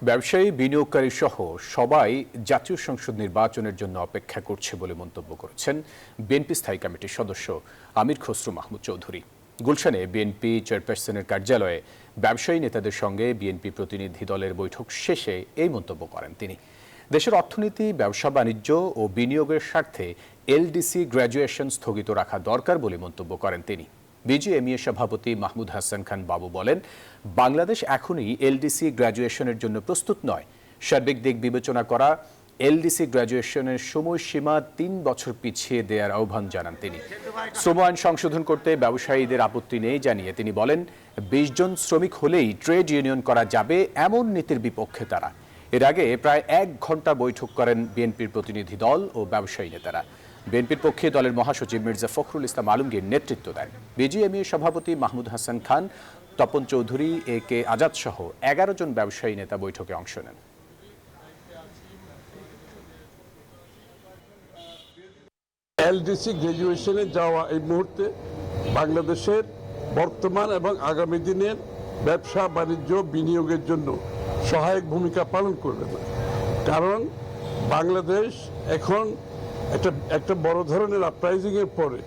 ব্যবসায়ী, বিনিয়োগকারী সহ সবাই জাতীয় সংসদ নির্বাচনের জন্য অপেক্ষা করছে বলে মন্তব্য করেছেন বিএনপি স্থায়ী কমিটির সদস্য আমির খসরু মাহমুদ চৌধুরী। গুলশানে বিএনপি চেয়ারপারসনের কার্যালয়ে ব্যবসায়ী নেতাদের সঙ্গে বিএনপি প্রতিনিধি দলের বৈঠক শেষে এই মন্তব্য করেন তিনি। দেশের অর্থনীতি, ব্যবসা বাণিজ্য ও বিনিয়োগের স্বার্থে এলডিসি গ্র্যাজুয়েশন স্থগিত রাখা দরকার বলে মন্তব্য করেন তিনি। বিজিএমইএ সভাপতি মাহমুদ হাসান খান বাবু বলেন, বাংলাদেশ এখনই এলডিসি গ্র্যাজুয়েশনের জন্য প্রস্তুত নয়। সার্বিক দিক বিবেচনা করা এলডিসি গ্র্যাজুয়েশনের সময়সীমা ৩ বছর পিছিয়ে দেওয়ার আহ্বান জানান তিনি। শ্রম আইন সংশোধন করতে ব্যবসায়ীদের আপত্তি নেই জানিয়ে তিনি বলেন, ২০ জন শ্রমিক হলেই ট্রেড ইউনিয়ন করা যাবে এমন নীতির বিপক্ষে তারা। এর আগে প্রায় ১ ঘণ্টা বৈঠক করেন বিএনপির প্রতিনিধি দল ও ব্যবসায়ী নেতারা। বিএনপির পক্ষে দলের মহাসচিব মির্জা ফখরুল ইসলাম আলমগীর নেতৃত্ব দেন। বিজিএমইএ সভাপতি মাহমুদ হাসান খান, তপন চৌধুরী, AK আজাদ সহ ১১ জন ব্যবসায়ী নেতা বৈঠকে অংশ নেন। এলডিসি গ্র্যাজুয়েশনে যাওয়া এই মুহূর্তে বাংলাদেশের বর্তমান এবং আগামী দিনের ব্যবসা বাণিজ্য বিনিয়োগের জন্য সহায়ক ভূমিকা পালন করবে না। কারণ বাংলাদেশ এখন একটা বড় ধরনের আপরাইজিং এর পরে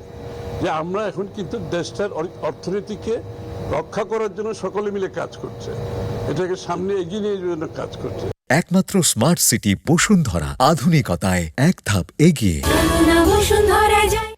যে আমরা এখন কিন্তু দেশটার অর্থনীতিকে রক্ষা করার জন্য সকলে মিলে কাজ করছে, এটাকে সামনে এগিয়ে নিয়ে যাওয়ার জন্য কাজ করছে। একমাত্র স্মার্ট সিটি বসুন্ধরা, আধুনিকতায় এক ধাপ এগিয়ে।